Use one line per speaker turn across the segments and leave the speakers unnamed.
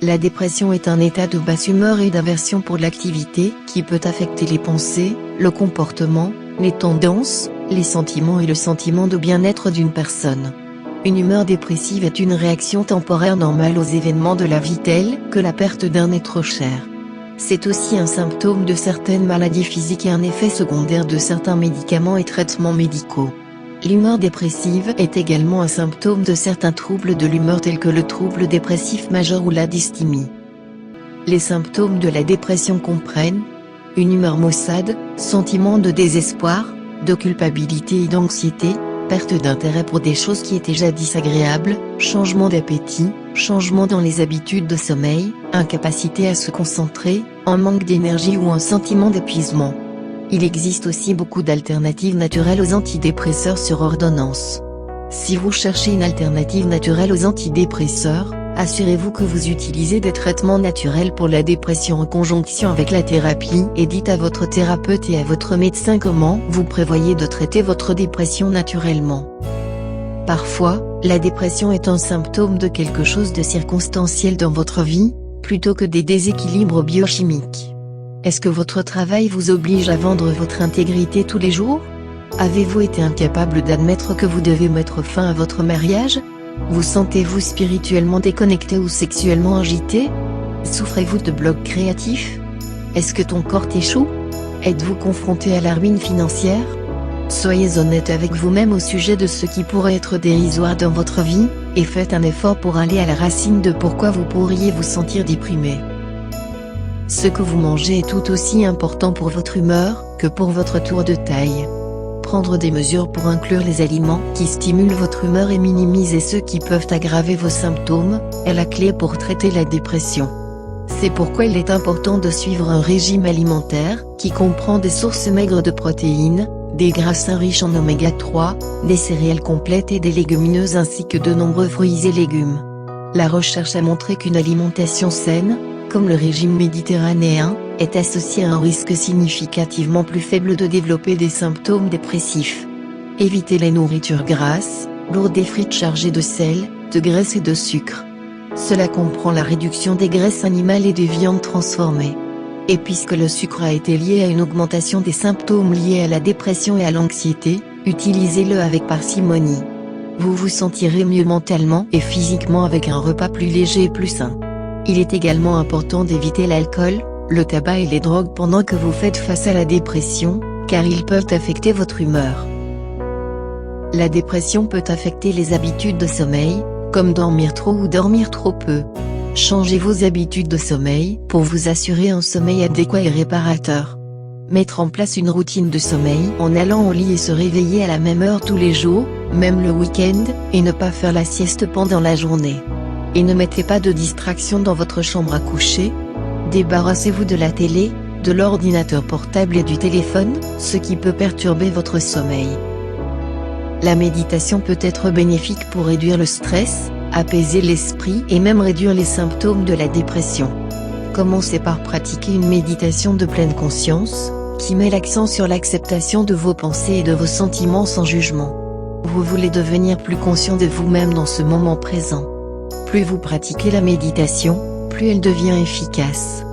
La dépression est un état de basse humeur et d'aversion pour l'activité qui peut affecter les pensées, le comportement, les tendances, les sentiments et le sentiment de bien-être d'une personne. Une humeur dépressive est une réaction temporaire normale aux événements de la vie tels que la perte d'un être cher. C'est aussi un symptôme de certaines maladies physiques et un effet secondaire de certains médicaments et traitements médicaux. L'humeur dépressive est également un symptôme de certains troubles de l'humeur tels que le trouble dépressif majeur ou la dysthymie. Les symptômes de la dépression comprennent une humeur maussade, sentiment de désespoir, de culpabilité et d'anxiété, perte d'intérêt pour des choses qui étaient jadis agréables, changement d'appétit, changement dans les habitudes de sommeil, incapacité à se concentrer, un manque d'énergie ou un sentiment d'épuisement. Il existe aussi beaucoup d'alternatives naturelles aux antidépresseurs sur ordonnance. Si vous cherchez une alternative naturelle aux antidépresseurs, assurez-vous que vous utilisez des traitements naturels pour la dépression en conjonction avec la thérapie et dites à votre thérapeute et à votre médecin comment vous prévoyez de traiter votre dépression naturellement. Parfois, la dépression est un symptôme de quelque chose de circonstanciel dans votre vie, plutôt que des déséquilibres biochimiques. Est-ce que votre travail vous oblige à vendre votre intégrité tous les jours? Avez-vous été incapable d'admettre que vous devez mettre fin à votre mariage? Vous sentez-vous spirituellement déconnecté ou sexuellement agité? Souffrez-vous de blocs créatifs? Est-ce que ton corps t'échoue? Êtes-vous confronté à la ruine financière? Soyez honnête avec vous-même au sujet de ce qui pourrait être dérisoire dans votre vie, et faites un effort pour aller à la racine de pourquoi vous pourriez vous sentir déprimé. Ce que vous mangez est tout aussi important pour votre humeur que pour votre tour de taille. Prendre des mesures pour inclure les aliments qui stimulent votre humeur et minimiser ceux qui peuvent aggraver vos symptômes est la clé pour traiter la dépression. C'est pourquoi il est important de suivre un régime alimentaire qui comprend des sources maigres de protéines, des gras sains riches en oméga 3, des céréales complètes et des légumineuses ainsi que de nombreux fruits et légumes. La recherche a montré qu'une alimentation saine, comme le régime méditerranéen, est associée à un risque significativement plus faible de développer des symptômes dépressifs. Évitez les nourritures grasses, lourdes et frites chargées de sel, de graisse et de sucre. Cela comprend la réduction des graisses animales et des viandes transformées. Et puisque le sucre a été lié à une augmentation des symptômes liés à la dépression et à l'anxiété, utilisez-le avec parcimonie. Vous vous sentirez mieux mentalement et physiquement avec un repas plus léger et plus sain. Il est également important d'éviter l'alcool, le tabac et les drogues pendant que vous faites face à la dépression, car ils peuvent affecter votre humeur. La dépression peut affecter les habitudes de sommeil, comme dormir trop ou dormir trop peu. Changez vos habitudes de sommeil pour vous assurer un sommeil adéquat et réparateur. Mettre en place une routine de sommeil en allant au lit et se réveiller à la même heure tous les jours, même le week-end, et ne pas faire la sieste pendant la journée. Et ne mettez pas de distraction dans votre chambre à coucher. Débarrassez-vous de la télé, de l'ordinateur portable et du téléphone, ce qui peut perturber votre sommeil. La méditation peut être bénéfique pour réduire le stress, apaiser l'esprit et même réduire les symptômes de la dépression. Commencez par pratiquer une méditation de pleine conscience, qui met l'accent sur l'acceptation de vos pensées et de vos sentiments sans jugement. Vous voulez devenir plus conscient de vous-même dans ce moment présent. Plus vous pratiquez la méditation, plus elle devient efficace.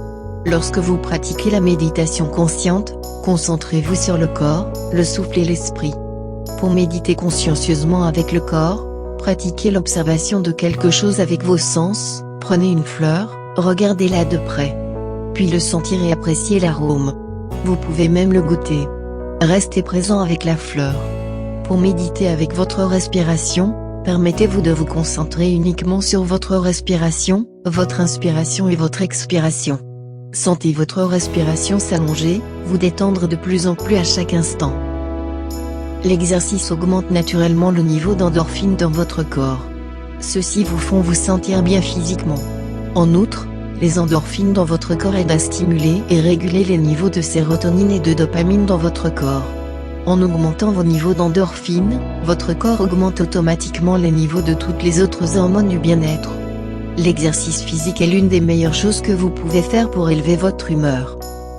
Lorsque vous pratiquez la méditation consciente, concentrez-vous sur le corps, le souffle et l'esprit. Pour méditer consciencieusement avec le corps, pratiquez l'observation de quelque chose avec vos sens, prenez une fleur, regardez-la de près. Puis le sentir et apprécier l'arôme. Vous pouvez même le goûter. Restez présent avec la fleur. Pour méditer avec votre respiration, permettez-vous de vous concentrer uniquement sur votre respiration, votre inspiration et votre expiration. Sentez votre respiration s'allonger, vous détendre de plus en plus à chaque instant. L'exercice augmente naturellement le niveau d'endorphine dans votre corps. Ceux-ci vous font vous sentir bien physiquement. En outre, les endorphines dans votre corps aident à stimuler et réguler les niveaux de sérotonine et de dopamine dans votre corps. En augmentant vos niveaux d'endorphine, votre corps augmente automatiquement les niveaux de toutes les autres hormones du bien-être. L'exercice physique est l'une des meilleures choses que vous pouvez faire pour élever votre humeur.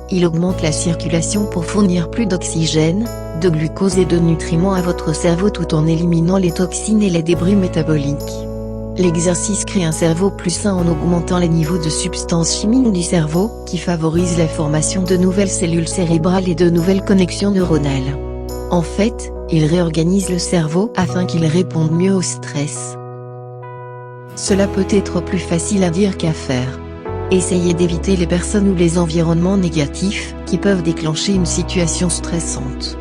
Il augmente la circulation pour fournir plus d'oxygène, de glucose et de nutriments à votre cerveau tout en éliminant les toxines et les débris métaboliques. L'exercice crée un cerveau plus sain en augmentant les niveaux de substances chimiques du cerveau, qui favorisent la formation de nouvelles cellules cérébrales et de nouvelles connexions neuronales. En fait, il réorganise le cerveau afin qu'il réponde mieux au stress. Cela peut être plus facile à dire qu'à faire. Essayez d'éviter les personnes ou les environnements négatifs qui peuvent déclencher une situation stressante.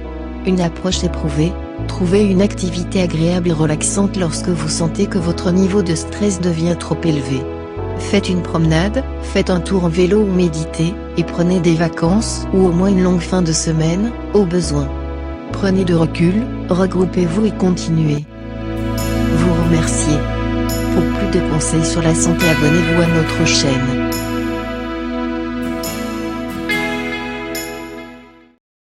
Une approche éprouvée: trouvez une activité agréable et relaxante lorsque vous sentez que votre niveau de stress devient trop élevé. Faites une promenade, faites un tour en vélo ou méditez, et prenez des vacances ou au moins une longue fin de semaine, au besoin. Prenez de recul, regroupez-vous et continuez. Vous remerciez. Pour plus de conseils sur la santé, abonnez-vous à notre chaîne.